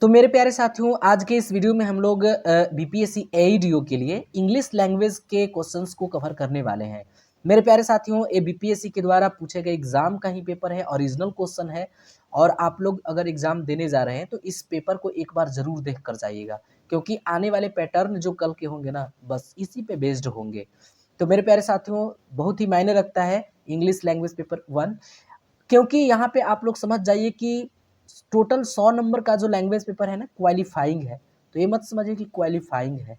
तो मेरे प्यारे साथियों, आज के इस वीडियो में हम लोग बीपीएससी एईडीओ के लिए इंग्लिश लैंग्वेज के क्वेश्चंस को कवर करने वाले हैं। मेरे प्यारे साथियों, ये बीपीएससी के द्वारा पूछे गए एग्जाम का ही पेपर है, ओरिजिनल क्वेश्चन है। और आप लोग अगर एग्जाम देने जा रहे हैं तो इस पेपर को एक बार जरूर देख कर जाइएगा, क्योंकि आने वाले पैटर्न जो कल के होंगे ना, बस इसी पे बेस्ड होंगे। तो मेरे प्यारे साथियों, बहुत ही मायने रखता है इंग्लिश लैंग्वेज पेपर 1, क्योंकि यहाँ पे आप लोग समझ जाइए कि टोटल 100 नंबर का जो लैंग्वेज पेपर है ना, क्वालिफाइंग है। तो ये मत समझिए कि क्वालिफाइंग है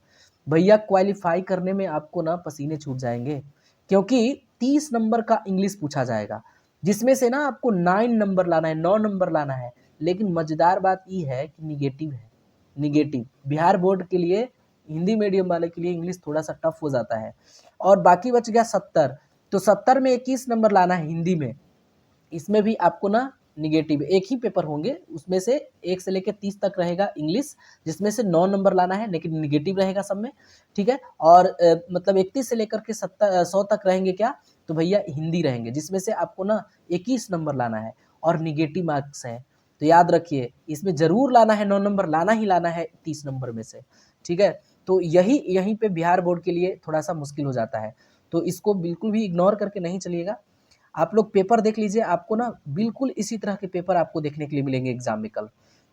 भैया, क्वालिफाई करने में आपको ना पसीने छूट जाएंगे, क्योंकि 30 नंबर का इंग्लिश पूछा जाएगा, जिसमें से ना आपको 9 नंबर लाना है, 9 नंबर लाना है। लेकिन मजेदार बात ये है कि निगेटिव है। निगेटिव बिहार बोर्ड के लिए, हिंदी मीडियम वाले के लिए इंग्लिश थोड़ा सा टफ हो जाता है। और बाकी बच गया 70, तो 70 में 21 नंबर लाना है हिंदी में। इसमें भी आपको ना निगेटिव एक ही पेपर होंगे, उसमें से 1 से लेकर 30 तक रहेगा इंग्लिश, जिसमें से 9 नंबर लाना है, लेकिन निगेटिव रहेगा सब में। ठीक है। और मतलब 31 से लेकर के 100 तक रहेंगे क्या, तो भैया हिंदी रहेंगे, जिसमें से आपको ना 21 नंबर लाना है और निगेटिव मार्क्स है। तो याद रखिए, इसमें जरूर लाना है 9 नंबर, लाना ही लाना है 30 नंबर में से। ठीक है। तो यहीं पे बिहार बोर्ड के लिए थोड़ा सा मुश्किल हो जाता है, तो इसको बिल्कुल भी इग्नोर करके नहीं चलिएगा। आप लोग पेपर देख लीजिए, आपको ना बिल्कुल इसी तरह के पेपर आपको देखने के लिए मिलेंगे एग्जाम में कल।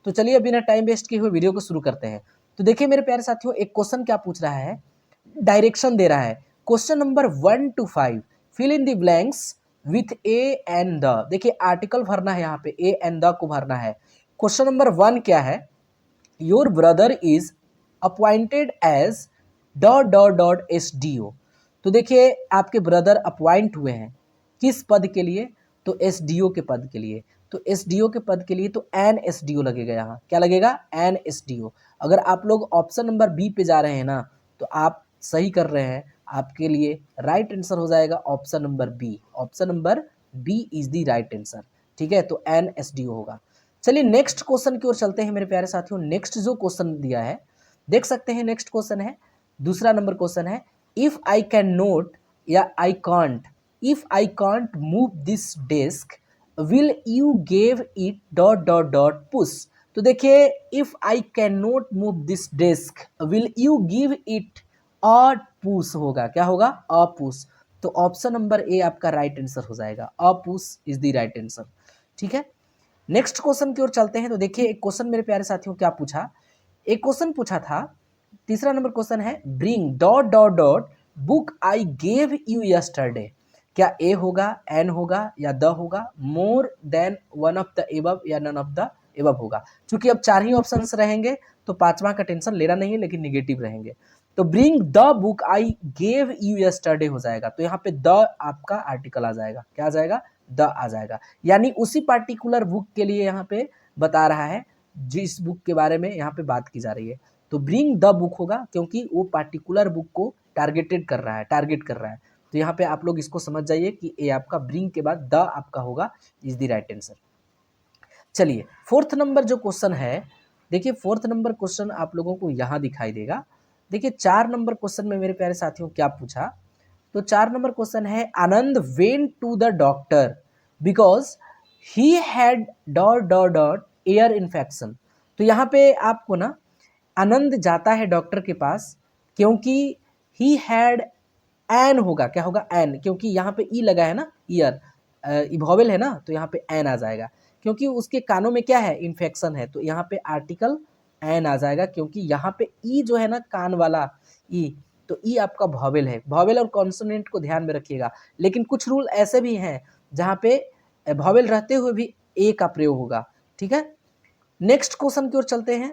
तो चलिए बिना टाइम वेस्ट किए हुए वीडियो को शुरू करते हैं। तो देखिए मेरे प्यारे साथियों, एक क्वेश्चन क्या पूछ रहा है, डायरेक्शन दे रहा है। Question number 1 to 5, fill in the blanks with a and the. देखिए आर्टिकल भरना है, यहाँ पे ए एंड द को भरना है। क्वेश्चन नंबर 1 क्या है, your brother is appointed as dot dot dot SDO. तो देखिए आपके ब्रदर अपॉइंट हुए हैं किस पद के लिए, तो एसडीओ के पद के लिए। तो एसडीओ के पद के लिए तो एन एसडीओ लगेगा, यहाँ क्या लगेगा, एन एसडीओ। अगर आप लोग ऑप्शन नंबर बी पे जा रहे हैं ना, तो आप सही कर रहे हैं, आपके लिए राइट आंसर हो जाएगा option number B. Option number B is the right answer. ठीक है, तो एन एसडीओ होगा। चलिए नेक्स्ट क्वेश्चन की ओर चलते हैं मेरे प्यारे साथियों। नेक्स्ट जो क्वेश्चन दिया है, देख सकते हैं, नेक्स्ट क्वेश्चन है, दूसरा नंबर क्वेश्चन है, इफ आई कैन नोट या I can't, if I can't move this desk will you gave it dot dot dot push. तो देखिए, if I can not move this desk will you give it a push होगा, क्या होगा, a push. तो option number A आपका right answer हो जाएगा, a push is the right answer. ठीक है, नेक्स्ट क्वेश्चन की ओर चलते हैं। तो देखिए एक क्वेश्चन मेरे प्यारे साथियों क्या पूछा, एक क्वेश्चन पूछा था, तीसरा नंबर क्वेश्चन है, bring dot dot dot book I gave you yesterday. क्या ए होगा, एन होगा या द होगा, मोर than one of the above या नन ऑफ द एबव होगा। क्योंकि अब 4 ही ऑप्शंस रहेंगे, तो 5वां का टेंशन लेना नहीं है, लेकिन निगेटिव रहेंगे। तो bring the book I gave you yesterday हो जाएगा, तो यहाँ पे द आपका आर्टिकल आ जाएगा, क्या आ जाएगा, द आ जाएगा। यानी उसी पार्टिकुलर बुक के लिए यहाँ पे बता रहा है, जिस बुक के बारे में यहाँ पे बात की जा रही है। तो ब्रिंग द बुक होगा, क्योंकि वो पार्टिकुलर बुक को टारगेटेड कर रहा है, टारगेट कर रहा है। तो यहाँ पे आप लोग इसको समझ जाइए कि ए आपका ब्रिंग के बाद द आपका होगा, इज द राइट आंसर। चलिए फोर्थ नंबर जो क्वेश्चन है, देखिए फोर्थ नंबर क्वेश्चन आप लोगों को यहाँ दिखाई देगा। देखिए 4 नंबर क्वेश्चन में मेरे प्यारे साथियों क्या पूछा, तो 4 नंबर क्वेश्चन है, Anand went to the doctor because he had dot dot dot ear infection. तो यहाँ पे आपको ना, आनंद जाता है डॉक्टर के पास, क्योंकि ही हैड, एन होगा, क्या होगा, एन, क्योंकि यहाँ पे ई लगा है ना, ईयर इवॉवेल है ना, तो यहाँ पे एन आ जाएगा, क्योंकि उसके कानों में क्या है, इन्फेक्शन है। तो यहाँ पे आर्टिकल एन आ जाएगा, क्योंकि यहाँ पे ई जो है ना, कान वाला ई, तो ई आपका वॉवेल है। वॉवेल और कॉन्सोनेंट को ध्यान में रखिएगा, लेकिन कुछ रूल ऐसे भी हैं जहाँ पे वॉवेल रहते हुए भी ए का प्रयोग होगा। ठीक है, नेक्स्ट क्वेश्चन की ओर चलते हैं।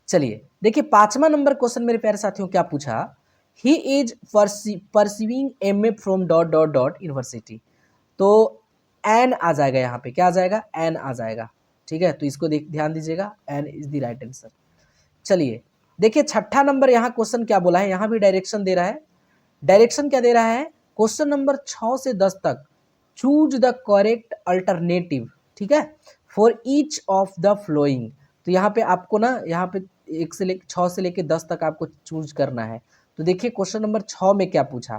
चलिए देखिए 5वां नंबर क्वेश्चन मेरे प्यारे साथियों क्या पूछा, he is perceiving MA from dot dot dot university. तो एन आ जाएगा, यहाँ पे क्या आ जाएगा, एन आ जाएगा। ठीक है, तो इसको ध्यान दीजिएगा, an is the right answer. चलिए देखिए 6ठा नंबर यहाँ क्वेश्चन क्या बोला है, यहाँ भी डायरेक्शन दे रहा है। डायरेक्शन क्या दे रहा है, क्वेश्चन नंबर 6 से 10 तक, चूज द करेक्ट अल्टरनेटिव, ठीक है, for each of the flowing. तो यहाँ पे आपको ना, यहाँ पे 6 से लेके 10 तक आपको चूज करना है। तो देखिए क्वेश्चन नंबर 6 में क्या पूछा,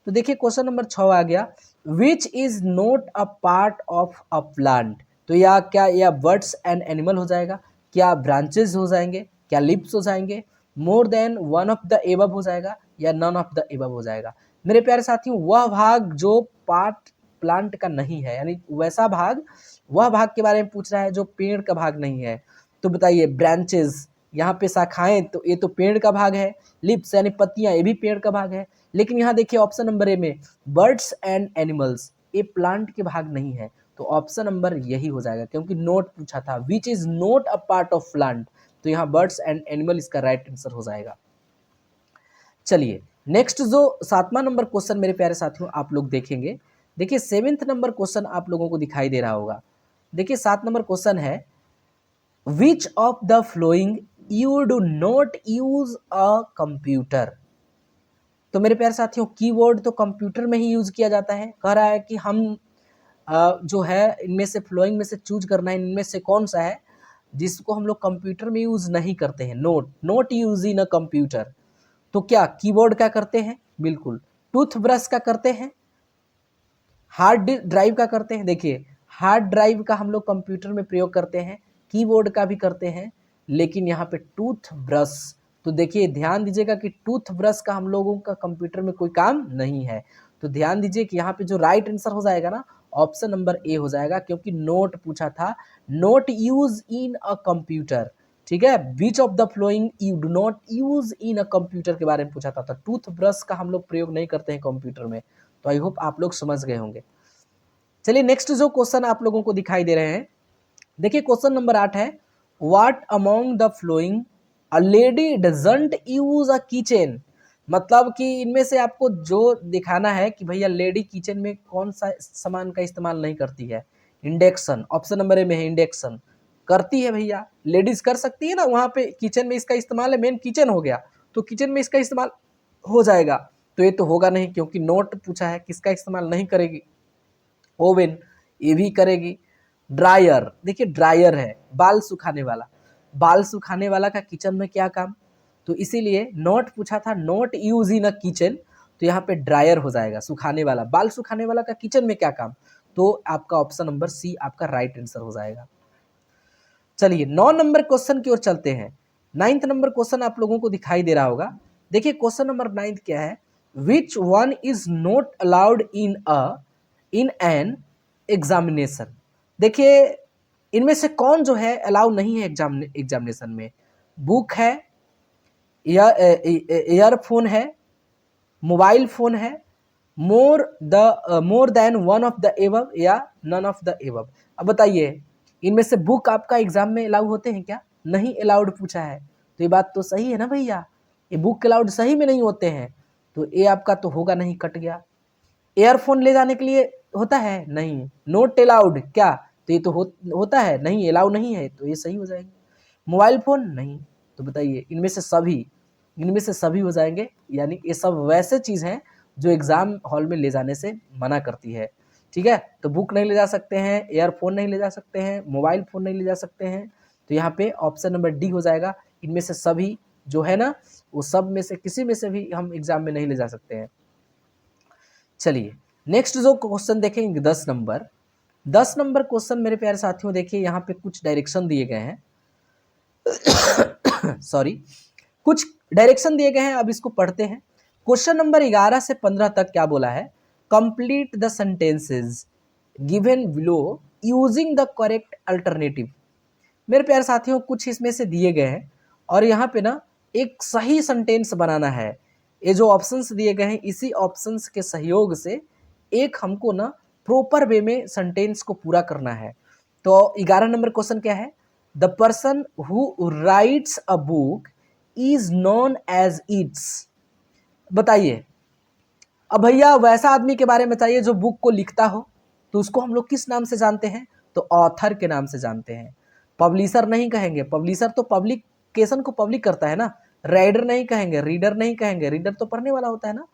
तो देखिए क्वेश्चन नंबर 6 आ गया, which is not a part of a plant. तो या क्या, या बर्ड्स एंड एनिमल हो जाएगा, क्या ब्रांचेस हो जाएंगे, क्या लिप्स हो जाएंगे, मोर than one of the above हो जाएगा, या नन ऑफ द एबव हो जाएगा। मेरे प्यारे साथियों, वह भाग जो पार्ट प्लांट का नहीं है, यानी वैसा भाग, वह भाग के बारे में पूछ रहा है जो पेड़ का भाग नहीं है। तो बताइए, ब्रांचेस, यहाँ पे शाखाएं, तो ये तो पेड़ का भाग है। लिप्स यानी पत्तियां, ये भी पेड़ का भाग है। लेकिन यहाँ देखिए ऑप्शन नंबर ए में बर्ड्स एंड एनिमल्स, ये प्लांट के भाग नहीं है। तो ऑप्शन नंबर यही हो जाएगा, क्योंकि नोट पूछा था, which is note a part of plant, तो यहाँ बर्ड्स एंड एनिमल इसका राइट आंसर हो जाएगा। चलिए नेक्स्ट जो 7वां नंबर क्वेश्चन मेरे प्यारे साथियों आप लोग देखेंगे। देखिए 7th नंबर क्वेश्चन आप लोगों को दिखाई दे रहा होगा। देखिए 7 नंबर क्वेश्चन है, which of the flowing you do not use a computer. तो मेरे प्यारे साथियों, कीवर्ड तो कंप्यूटर में ही यूज किया जाता है। कह रहा है कि हम जो है इनमें से फ्लोइंग में से चूज करना है, इनमें से कौन सा है जिसको हम लोग कंप्यूटर में यूज नहीं करते हैं। Note use in a computer. तो क्या कीबोर्ड का करते हैं? बिल्कुल। टूथब्रश का करते हैं, हार्ड ड्राइव का करते हैं। देखिए हार्ड ड्राइव का हम लोग कंप्यूटर में प्रयोग करते हैं, कीबोर्ड का भी करते हैं, लेकिन यहाँ पे टूथब्रश, तो देखिए ध्यान दीजिएगा कि टूथब्रश का हम लोगों का कंप्यूटर में कोई काम नहीं है। तो ध्यान दीजिए कि यहाँ पे जो राइट आंसर हो जाएगा ना, ऑप्शन नंबर ए हो जाएगा, क्योंकि नोट पूछा था, note use in a computer. ठीक है, which of the flowing you do not use in a computer के बारे में पूछा था। तो टूथब्रश का हम लोग प्रयोग नहीं करते हैं कंप्यूटर में। तो आई होप आप लोग समझ गए होंगे। चलिए नेक्स्ट जो क्वेश्चन आप लोगों को दिखाई दे रहे हैं, देखिए क्वेश्चन नंबर 8 है, what among the flowing a lady doesn't use a kitchen. मतलब कि इनमें से आपको जो दिखाना है कि भैया लेडी किचन में कौन सा सामान का इस्तेमाल नहीं करती है। इंडक्शन, ऑप्शन नंबर ए में है इंडक्शन। करती है भैया, लेडीज कर सकती है ना, वहां पे किचन में इसका इस्तेमाल है, मेन किचन हो गया, तो किचन में इसका इस्तेमाल हो जाएगा। तो ये तो होगा नहीं, क्योंकि नोट पूछा है, किसका इस्तेमाल नहीं करेगी। ओवन, ये भी करेगी। ड्रायर, देखिए ड्रायर है बाल सुखाने वाला, बाल सुखाने वाला का किचन में क्या काम। तो इसीलिए नोट पूछा था, note use in a kitchen, तो यहाँ पे ड्रायर हो जाएगा, सुखाने वाला, बाल सुखाने वाला का किचन में क्या काम। तो आपका ऑप्शन नंबर सी आपका राइट आंसर हो जाएगा। चलिए 9 नंबर क्वेश्चन की ओर चलते हैं। 9th नंबर क्वेश्चन आप लोगों को दिखाई दे रहा होगा। देखिए क्वेश्चन नंबर 9 क्या है, which one is not allowed in an examination. देखिए इनमें से कौन जो है अलाउ नहीं है एग्जामिनेशन में। बुक है, ईयरफोन है, मोबाइल फोन है, मोर than one of the above, या नन ऑफ द एबव। अब बताइए इनमें से बुक आपका एग्जाम में अलाउ होते हैं क्या? नहीं अलाउड पूछा है, तो ये बात तो सही है ना भैया, ये बुक अलाउड सही में नहीं होते हैं, तो ये आपका तो होगा नहीं, कट गया। एयरफोन ले जाने के लिए होता है? नहीं। नोट अलाउड क्या? तो ये तो होता है, नहीं अलाउ नहीं है, तो ये सही हो जाएगा। मोबाइल फोन नहीं, तो बताइए इनमें से सभी हो जाएंगे, यानी ये सब वैसे चीज़ हैं जो एग्जाम हॉल में ले जाने से मना करती है। ठीक है, तो बुक नहीं ले जा सकते हैं, एयरफोन नहीं ले जा सकते हैं, मोबाइल फोन नहीं ले जा सकते हैं, तो यहाँ पे ऑप्शन नंबर डी हो जाएगा। इनमें से सभी जो है ना, वो सब में से किसी में से भी हम एग्जाम में नहीं ले जा सकते हैं। चलिए नेक्स्ट जो क्वेश्चन देखेंगे 10 नंबर क्वेश्चन मेरे प्यारे साथियों, देखिए यहाँ पे कुछ डायरेक्शन दिए गए हैं सॉरी, कुछ डायरेक्शन दिए गए हैं, अब इसको पढ़ते हैं। क्वेश्चन नंबर 11 से 15 तक क्या बोला है, complete the sentences given below using the correct alternative. मेरे प्यारे साथियों कुछ इसमें से दिए गए हैं, और यहाँ पे ना एक सही सेंटेंस बनाना है। ये जो ऑप्शंस दिए गए हैं, इसी ऑप्शंस के सहयोग से एक हमको ना प्रॉपर वे में सेंटेंस को पूरा करना है। तो 11 नंबर क्वेश्चन क्या है, the person who writes a book is known as its. बताइए, अब भैया वैसा आदमी के बारे में बताइए जो बुक को लिखता हो, तो उसको हम लोग किस नाम से जानते हैं? तो ऑथर के नाम से जानते हैं। पब्लिशर नहीं कहेंगे, पब्लिशर तो पब्लिकेशन को पब्लिक करता है ना। राइडर नहीं कहेंगे, रीडर नहीं कहेंगे, रीडर तो पढ़ने वाला होता है ना।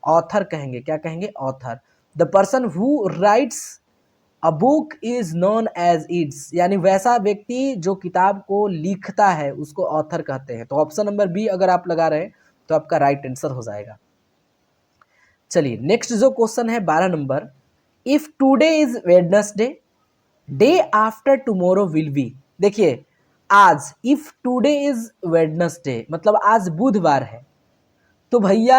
ऑथर कहेंगे, क्या कहेंगे? Author. The person who writes a book is known as its, यानी वैसा व्यक्ति जो किताब को लिखता है उसको ऑथर कहते हैं। तो ऑप्शन नंबर बी अगर आप लगा रहे हैं तो आपका राइट आंसर हो जाएगा। चलिए नेक्स्ट जो क्वेश्चन है 12 number, if today is Wednesday, day after tomorrow will be. देखिए आज, इफ टुडे इज वेडनेसडे मतलब आज बुधवार है, तो भैया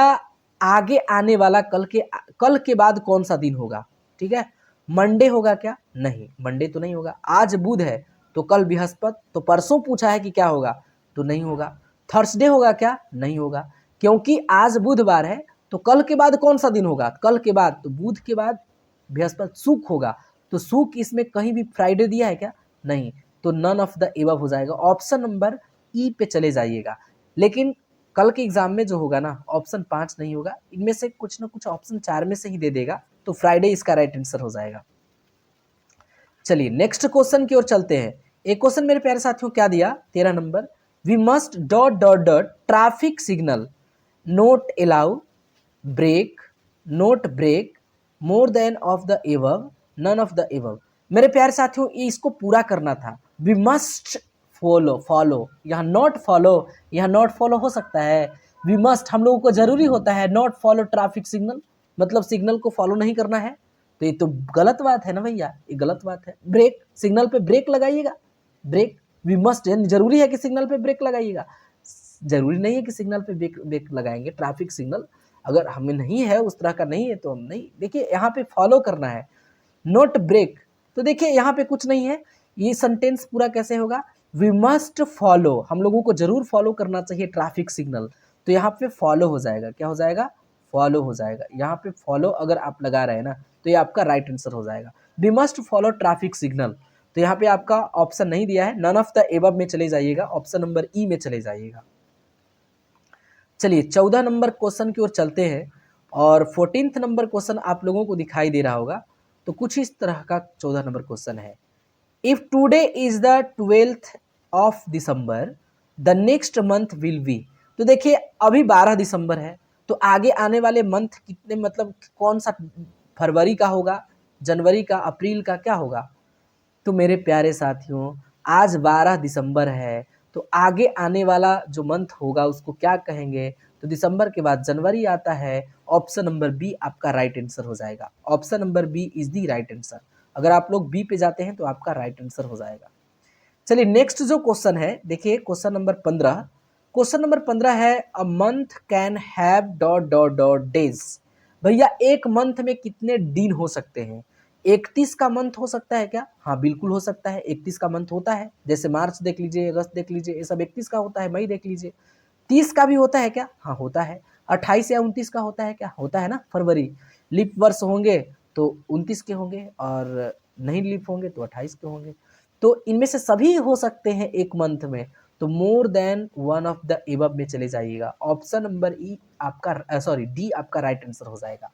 आगे आने वाला कल के बाद कौन सा दिन होगा? ठीक है, मंडे होगा क्या? नहीं, मंडे तो नहीं होगा। आज बुध है तो कल बृहस्पति, तो परसों पूछा है कि क्या होगा, तो नहीं होगा। थर्सडे होगा क्या? नहीं होगा, क्योंकि आज बुधवार है तो कल के बाद कौन सा दिन होगा? कल के बाद, तो बुध के बाद बृहस्पति, शुक्र होगा, तो शुक्र इसमें कहीं भी फ्राइडे दिया है क्या? नहीं, तो नन ऑफ द एबव हो जाएगा। ऑप्शन नंबर ई पे चले जाइएगा। लेकिन कल के एग्जाम में जो होगा ना, ऑप्शन 5 नहीं होगा, इनमें से कुछ ना कुछ ऑप्शन 4 में से ही दे देगा, तो फ्राइडे इसका राइट आंसर हो जाएगा। चलिए नेक्स्ट क्वेश्चन की ओर चलते हैं। एक क्वेश्चन मेरे प्यारे साथियों क्या दिया, 13 number, we must dot dot dot traffic signal not allow break not break more than of the above none of the above. मेरे प्यारे साथियों इसको पूरा करना था। वी मस्ट फॉलो, फॉलो यहाँ नॉट फॉलो, यहाँ नॉट फॉलो हो सकता है। वी मस्ट हम लोगों को जरूरी होता है नॉट फॉलो ट्रैफिक सिग्नल, मतलब सिग्नल को फॉलो नहीं करना है, तो ये तो गलत बात है ना भैया, ये गलत बात है। ब्रेक, सिग्नल पे ब्रेक लगाइएगा, ब्रेक वी मस्ट, जरूरी है कि सिग्नल पे ब्रेक लगाइएगा? जरूरी नहीं है कि सिग्नल पे ब्रेक लगाएंगे। ट्रैफिक सिग्नल अगर हमें नहीं है, उस तरह का नहीं है, तो हम नहीं, देखिए यहाँ पे फॉलो करना है, नोट ब्रेक। तो देखिए यहाँ पे कुछ नहीं है, ये सेंटेंस पूरा कैसे होगा, वी मस्ट फॉलो, हम लोगों को जरूर फॉलो करना चाहिए ट्रैफिक सिग्नल, तो यहाँ पे फॉलो हो जाएगा। क्या हो जाएगा? फॉलो हो जाएगा। यहाँ पे फॉलो अगर आप लगा रहे हैं ना, तो ये आपका राइट आंसर हो जाएगा। We must follow traffic signal, तो यहाँ पे आपका ऑप्शन नहीं दिया है, नन ऑफ द एबव में चले जाइएगा, ऑप्शन नंबर ई में चले जाइएगा। चलिए 14 नंबर क्वेश्चन की ओर चलते हैं, और 14th नंबर क्वेश्चन आप लोगों को दिखाई दे रहा होगा, तो कुछ इस तरह का 14 नंबर क्वेश्चन है। If today is the 12th of December the next month will be. तो देखिए अभी 12 दिसंबर है, तो आगे आने वाले मंथ कितने, मतलब कौन सा, फरवरी का होगा, जनवरी का, अप्रैल का, क्या होगा? तो मेरे प्यारे साथियों आज 12 दिसंबर है, तो आगे आने वाला जो मंथ होगा उसको क्या कहेंगे? तो दिसंबर के बाद जनवरी आता है। ऑप्शन नंबर बी आपका राइट आंसर हो जाएगा। Option number B is the right answer. अगर आप लोग बी पे जाते हैं तो आपका राइट आंसर हो जाएगा। चलिए नेक्स्ट जो क्वेश्चन है, देखिए क्वेश्चन नंबर 15। क्वेश्चन नंबर 15 है, a month can have dot dot dot days. भैया एक मंथ में कितने दिन हो सकते हैं? 31 का मंथ हो सकता है क्या? हाँ बिल्कुल हो सकता है, 31 का मंथ होता है। जैसे मार्च देख लीजिए, अगस्त देख लीजिए, ये सब 31 का होता है। मई देख लीजिए, 30 का भी होता है क्या? हाँ होता है। 28 या 29 का होता है क्या? होता है ना। फरवरी लीप वर्ष होंगे तो 29 के होंगे, और नहीं लीप होंगे तो 28 के होंगे। तो इनमें से सभी हो सकते हैं एक मंथ में, तो मोर than one of the above में चले जाइएगा। ऑप्शन नंबर ई आपका, सॉरी डी आपका राइट आंसर हो जाएगा।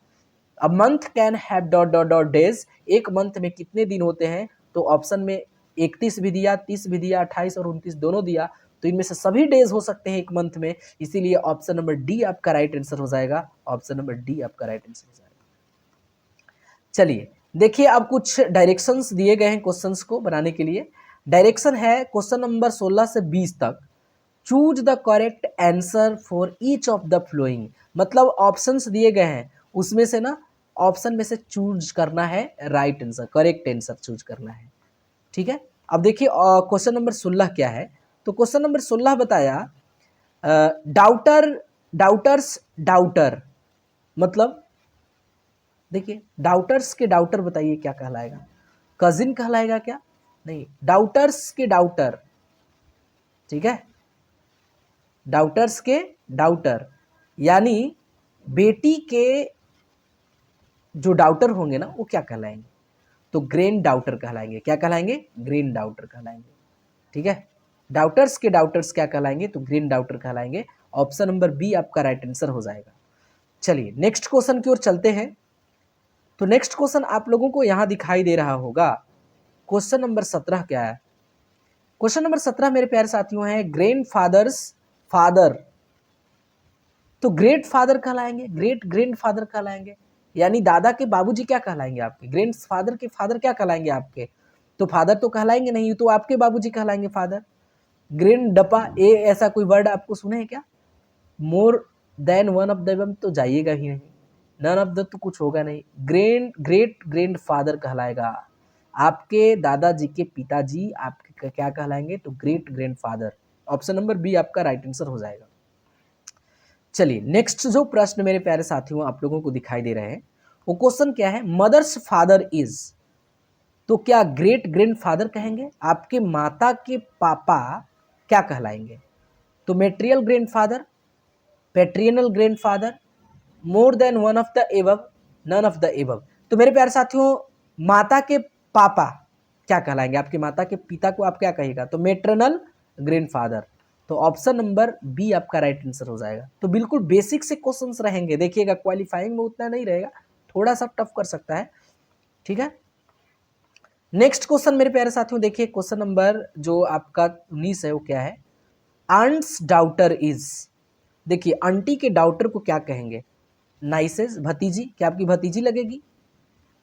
A month can have dot dot dot days, एक मंथ में कितने दिन होते हैं? तो ऑप्शन में 31 भी दिया, 30 भी दिया, 28 और 29 दोनों दिया, तो इनमें से सभी डेज हो सकते हैं एक मंथ में, इसीलिए ऑप्शन नंबर डी आपका राइट आंसर हो जाएगा। ऑप्शन नंबर डी आपका राइट आंसर हो जाएगा। चलिए देखिए अब कुछ डायरेक्शंस दिए गए हैं क्वेश्चंस को बनाने के लिए। डायरेक्शन है क्वेश्चन नंबर 16 से 20 तक, choose the correct answer for each of the flowing, मतलब ऑप्शंस दिए गए हैं, उसमें से ना ऑप्शन में से चूज करना है right answer, correct answer choose करना है। ठीक है, अब देखिए क्वेश्चन नंबर 16 क्या है। तो क्वेश्चन नंबर 16 बताया, डाउटर डाउटर्स डाउटर, मतलब देखिए डाउटर्स के डाउटर बताइए क्या कहलाएगा? कजिन कहलाएगा क्या? नहीं, डाउटर्स के डाउटर। ठीक है, डाउटर्स के डाउटर यानी बेटी के जो डाउटर होंगे ना, वो क्या कहलाएंगे? तो ग्रैंड डाउटर कहलाएंगे। क्या कहलाएंगे? ग्रैंड डाउटर कहलाएंगे। ठीक है, डाउटर्स के डाउटर्स क्या कहलाएंगे? तो ग्रैंड डाउटर कहलाएंगे। ऑप्शन नंबर बी आपका राइट आंसर हो जाएगा। चलिए नेक्स्ट क्वेश्चन की ओर चलते हैं। तो नेक्स्ट क्वेश्चन आप लोगों को यहां दिखाई दे रहा होगा। क्वेश्चन नंबर 17 क्या है? क्वेश्चन नंबर 17 मेरे प्यारे साथियों है, ग्रैंड फादर्स फादर, तो ग्रेट फादर कहलाएंगे, ग्रेट ग्रैंड फादर कहलाएंगे, यानी दादा के बाबूजी क्या कहलाएंगे आपके? ग्रैंड फादर के फादर क्या कहलाएंगे आपके? तो फादर तो कहलाएंगे नहीं, तो आपके बाबूजी कहलाएंगे फादर। ग्रैंड डपा, ए ऐसा कोई वर्ड आपको सुने हैं क्या? मोर देन वन ऑफ देम तो जाइएगा ही नहीं, नन ऑफ द तो कुछ होगा नहीं, ग्रैंड ग्रेट ग्रैंड फादर कहलाएगा। आपके दादाजी के पिताजी आपके क्या कहलाएंगे, तो great grandfather. Option number B आपका राइट आंसर हो जाएगा। चलिए नेक्स्ट जो प्रश्न मेरे प्यारे साथियों आप लोगों को दिखाई दे रहे हैं, वो क्वेश्चन क्या है, मदर्स फादर इज, तो क्या ग्रेट ग्रैंडफादर कहेंगे, आपके माता के पापा क्या कहलाएंगे, तो maternal grandfather, paternal grandfather, more than one of the above, none of the above. तो मेरे प्यारे साथियों माता के पापा क्या कहलाएंगे, आपके माता के पिता को आप क्या कहिएगा, तो मेट्रनल ग्रैंडफादर। तो ऑप्शन नंबर बी आपका राइट आंसर हो जाएगा। तो बिल्कुल बेसिक से क्वेश्चंस रहेंगे, देखिएगा क्वालिफाइंग में उतना नहीं रहेगा, थोड़ा सा टफ कर सकता है, ठीक है। नेक्स्ट क्वेश्चन मेरे प्यारे साथियों देखिए, क्वेश्चन नंबर जो आपका 19 है वो क्या है, आंट्स डाउटर इज, देखिए आंटी के डाउटर को क्या कहेंगे, नाइसेस, भतीजी, क्या आपकी भतीजी लगेगी,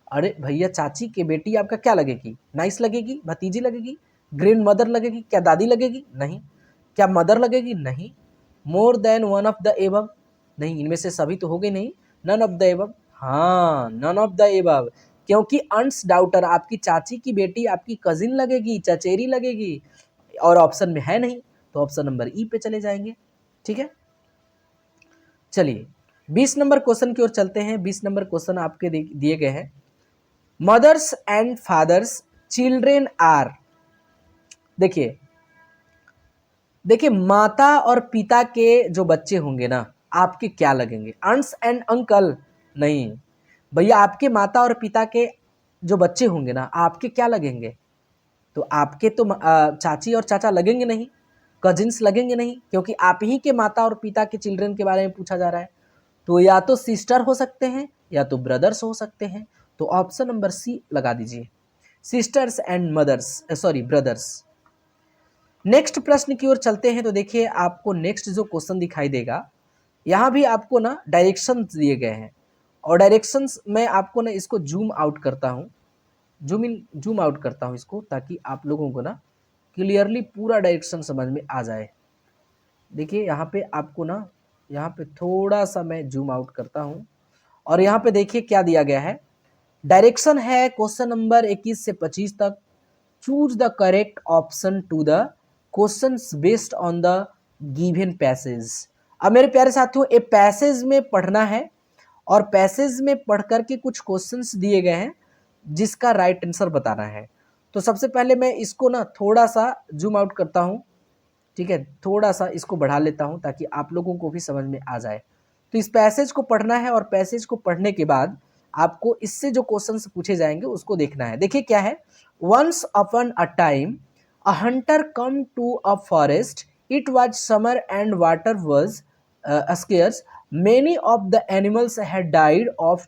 अरे भैया चाची के बेटी आपका क्या लगेगी, नाइस लगेगी, भतीजी लगेगी, ग्रैंड मदर लगेगी, क्या दादी लगेगी, नहीं, क्या मदर लगेगी, नहीं, मोर than one of the above, नहीं, इनमें से सभी तो हो गए नहीं, नन ऑफ द एबव, हाँ नन ऑफ द एबव, क्योंकि अंट्स डाउटर आपकी चाची की बेटी आपकी कजिन लगेगी, चचेरी लगेगी, और ऑप्शन में है नहीं, तो ऑप्शन नंबर ई पे चले जाएंगे, ठीक है। चलिए 20 नंबर क्वेश्चन की ओर चलते हैं। 20 नंबर क्वेश्चन आपके दिए गए हैं, mothers and fathers children are, देखिए देखिए माता और पिता के जो बच्चे होंगे ना आपके क्या लगेंगे, आंट्स एंड अंकल, नहीं भैया आपके माता और पिता के जो बच्चे होंगे ना आपके क्या लगेंगे, तो आपके तो चाची और चाचा लगेंगे नहीं, कजिन्स लगेंगे नहीं, क्योंकि आप ही के माता और पिता के चिल्ड्रन के बारे में पूछा जा रहा है, तो या तो सिस्टर हो सकते हैं या तो ब्रदर्स हो सकते हैं, तो ऑप्शन नंबर सी लगा दीजिए, sisters and mothers, sorry brothers. Next प्रश्न की ओर चलते हैं। तो देखिए आपको नेक्स्ट जो क्वेश्चन दिखाई देगा, यहाँ भी आपको ना डायरेक्शंस दिए गए हैं, और डायरेक्शंस मैं आपको ना इसको जूम आउट करता हूँ, जूम इन जूम आउट करता हूँ इसको, ताकि आप लोगों को ना क्लियरली पूरा डायरेक्शन समझ में आ जाए। देखिए यहाँ पे आपको ना, यहाँ पे थोड़ा सा मैं जूम आउट करता हूँ, और यहाँ पे देखिए क्या दिया गया है, डायरेक्शन है क्वेश्चन नंबर 21 से 25 तक, choose the correct option to the questions based on the given passage. अब मेरे प्यारे साथियों ये पैसेज में पढ़ना है, और पैसेज में पढ़ करके कुछ क्वेश्चंस दिए गए हैं जिसका राइट आंसर बताना है। तो सबसे पहले मैं इसको ना थोड़ा सा जूम आउट करता हूँ, ठीक है, थोड़ा सा इसको बढ़ा लेता हूँ ताकि आप लोगों को भी समझ में आ जाए। तो इस पैसेज को पढ़ना है, और पैसेज को पढ़ने के बाद आपको इससे जो क्वेश्चंस पूछे जाएंगे उसको देखना है। देखिए क्या है, once upon a time a hunter come to a forest, it was summer and water was scarce, many of the animals had died of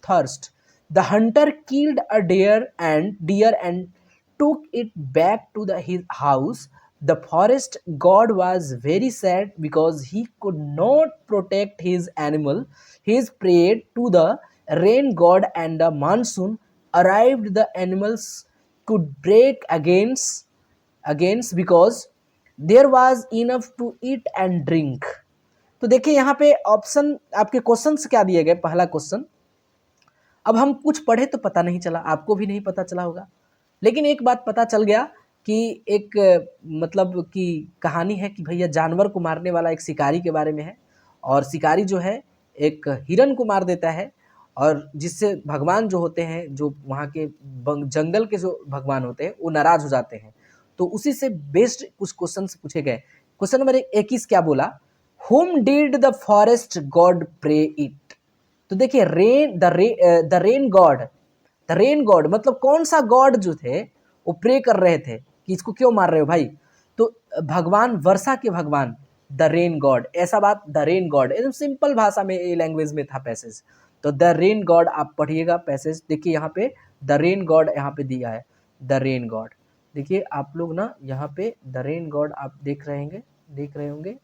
thirst, the hunter killed a deer and took it back to his house. The forest god was very sad because he could not protect his animal. He prayed to the rain god, and the monsoon arrived, the animals could break against because there was enough to eat and drink। तो देखिए यहाँ पे option आपके questions क्या दिए गए, पहला question, अब हम कुछ पढ़े तो पता नहीं चला, आपको भी नहीं पता चला होगा, लेकिन एक बात पता चल गया कि एक मतलब कि कहानी है कि भैया जानवर को मारने वाला एक शिकारी के बारे में है, और शिकारी जो है एक हिरन को मार देता है, और जिससे भगवान जो होते हैं, जो वहाँ के जंगल के जो भगवान होते हैं वो नाराज हो जाते हैं। तो उसी से बेस्ड कुछ क्वेश्चन पूछे गए। क्वेश्चन नंबर 21 क्या बोला, whom did the forest god pray it। तो देखिए द रेन गॉड मतलब कौन सा गॉड जो थे वो प्रे कर रहे थे कि इसको क्यों मार रहे हो भाई, तो भगवान वर्षा के भगवान द रेन गॉड, ऐसा बात, द रेन गॉड एकदम सिंपल भाषा में लैंग्वेज में था पैसेज। तो द रेन गॉड आप पढ़िएगा पैसेज, देखिए यहाँ पे द रेन गॉड यहाँ पे दिया है, द रेन गॉड। देखिए आप लोग ना यहाँ पे द रेन गॉड आप देख रहे होंगे,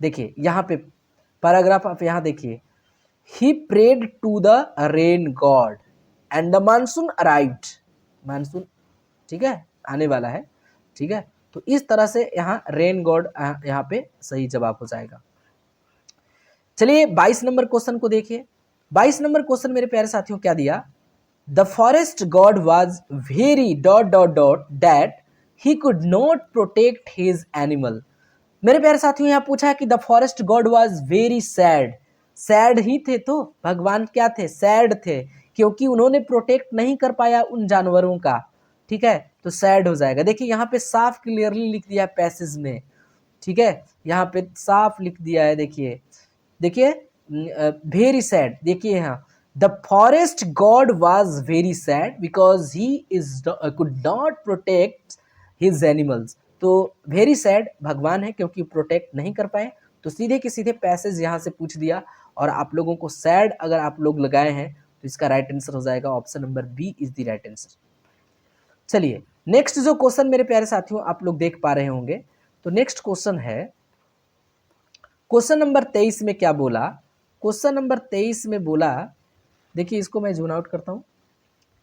देखिए यहाँ पे पैराग्राफ आप यहाँ देखिए, he prayed to the rain god and the monsoon arrived, monsoon ठीक है आने वाला है, ठीक है। तो इस तरह से यहाँ रेन गॉड यहाँ पे सही जवाब हो जाएगा। चलिए 22 नंबर क्वेश्चन को देखिए। 22 नंबर क्वेश्चन मेरे प्यारे साथियों क्या दिया, the forest god was very ... that he could not protect his animal. मेरे प्यारे साथियों यहाँ पूछा है कि the forest god was very sad. Sad ही थे तो भगवान क्या थे, सैड थे, क्योंकि उन्होंने प्रोटेक्ट नहीं कर पाया उन जानवरों का। ठीक है, तो सैड हो जाएगा। देखिए यहाँ पे साफ क्लियरली लिख दिया है पैसेज में। ठीक है, यहाँ पे साफ लिख दिया है। देखिए देखिए वेरी सैड। देखिए यहाँ the forest god was very sad because he is could not protect his animals. तो वेरी सैड भगवान है क्योंकि प्रोटेक्ट नहीं कर पाए। तो सीधे के सीधे पैसेज यहाँ से पूछ दिया और आप लोगों को सैड अगर आप लोग लगाए हैं तो इसका राइट आंसर हो जाएगा option number B is the right answer. चलिए नेक्स्ट जो क्वेश्चन मेरे प्यारे साथियों आप लोग देख पा रहे होंगे, तो नेक्स्ट क्वेश्चन है क्वेश्चन नंबर 23 में क्या बोला। क्वेश्चन नंबर 23 में बोला, देखिए इसको मैं जूम आउट करता हूं।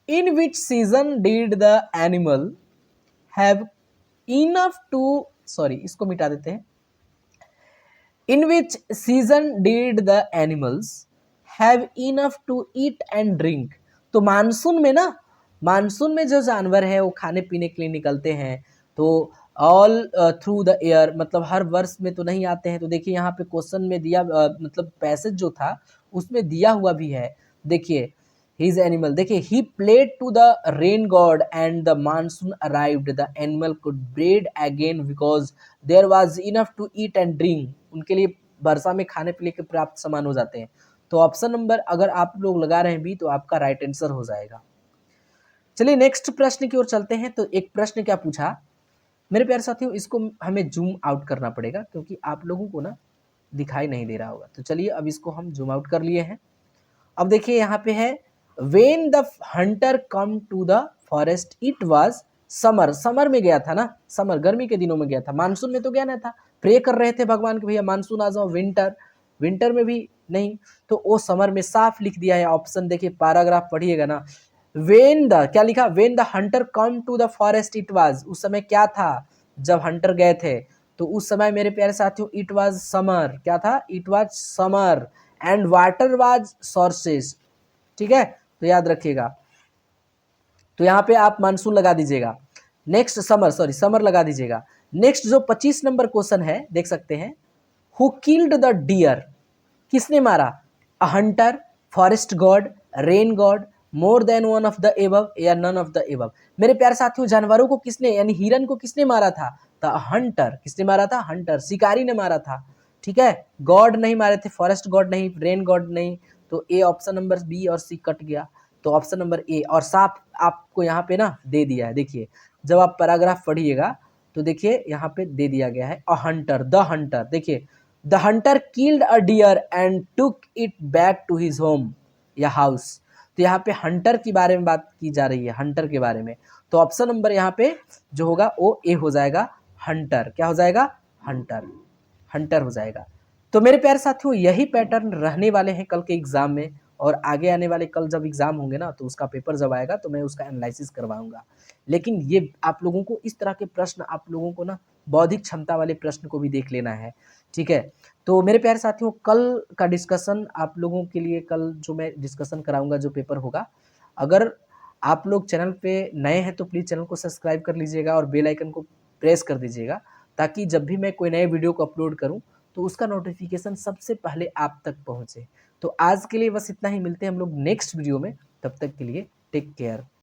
In which season did the animal have enough to, sorry इसको मिटा देते हैं। In which season did the animals have enough to eat and drink. तो मानसून में ना, मानसून में जो जानवर है वो खाने पीने के लिए निकलते हैं, तो ऑल थ्रू द ईयर, मतलब हर वर्ष में तो नहीं आते हैं। तो देखिए यहाँ पे क्वेश्चन में दिया मतलब पैसेज जो था उसमें दिया हुआ भी है। देखिए हिज एनिमल, देखिए he played to the rain god and the monsoon arrived, the animal could breed again because there was enough to eat and drink. उनके लिए वर्षा में खाने पीने के पर्याप्त सामान हो जाते हैं। तो ऑप्शन नंबर अगर आप लोग लगा रहे हैं बी तो आपका राइट आंसर हो जाएगा। चलिए नेक्स्ट प्रश्न की ओर चलते हैं। तो एक प्रश्न क्या पूछा मेरे प्यारे साथियों, इसको हमें जूम आउट करना पड़ेगा क्योंकि आप लोगों को ना दिखाई नहीं दे रहा होगा। तो चलिए अब इसको हम जूम आउट कर लिए हैं। अब देखिए यहाँ पे है when the hunter come to the forest it was summer. Summer में गया था ना, समर गर्मी के दिनों में गया था, मानसून में तो गया ना था। प्रे कर रहे थे भगवान के भैया मानसून आ जाओ। विंटर, विंटर में भी नहीं, तो वो समर में साफ लिख दिया है ऑप्शन। देखिए पैराग्राफ पढ़िएगा ना, वेन द क्या लिखा, when the hunter come to the forest it was, उस समय क्या था जब हंटर गए थे, तो उस समय मेरे प्यारे साथियों इट वाज समर। क्या था, it was summer and water was sources. ठीक है, तो याद रखिएगा। तो यहाँ पे आप मानसून लगा दीजिएगा, नेक्स्ट समर, सॉरी समर लगा दीजिएगा। नेक्स्ट जो 25 नंबर क्वेश्चन है देख सकते हैं, हु किल्ड द डियर, किसने मारा, अ Hunter, forest God, rain God, more than one of the above या नन ऑफ द एबव। मेरे प्यारे साथियों जानवरों को किसने यानी हिरन को किसने मारा था, द हंटर। किसने मारा था, हंटर, शिकारी ने मारा था। ठीक है, गॉड नहीं मारे थे, फॉरेस्ट गॉड नहीं, रेन गॉड नहीं। तो ए ऑप्शन नंबर बी और सी कट गया, तो ऑप्शन नंबर ए। और साफ आपको यहाँ पे ना दे दिया है। देखिए जब आप पैराग्राफ पढ़िएगा तो देखिए यहाँ पे दे दिया गया है अ हंटर, द हंटर। देखिए the hunter killed a deer and took it back to his home या हाउस। तो यहाँ पे हंटर के बारे में बात की जा रही है, हंटर के बारे में। तो ऑप्शन नंबर यहाँ पे जो होगा वो ए हो जाएगा, हंटर। क्या हो जाएगा, हंटर, हंटर हो जाएगा। तो मेरे प्यारे साथियों यही पैटर्न रहने वाले हैं कल के एग्जाम में, और आगे आने वाले कल जब एग्जाम होंगे ना तो उसका पेपर जब आएगा तो मैं उसका एनालिसिस करवाऊंगा। लेकिन ये आप लोगों को इस तरह के प्रश्न, आप लोगों को ना बौद्धिक क्षमता वाले प्रश्न को भी देख लेना है। ठीक है, तो मेरे प्यारे साथियों कल का डिस्कशन आप लोगों के लिए, कल जो मैं डिस्कशन कराऊंगा जो पेपर होगा, अगर आप लोग चैनल पे नए हैं तो प्लीज़ चैनल को सब्सक्राइब कर लीजिएगा और बेल आइकन को प्रेस कर दीजिएगा, ताकि जब भी मैं कोई नए वीडियो को अपलोड करूं तो उसका नोटिफिकेशन सबसे पहले आप तक पहुंचे। तो आज के लिए बस इतना ही, मिलते हैं हम लोग नेक्स्ट वीडियो में, तब तक के लिए टेक केयर।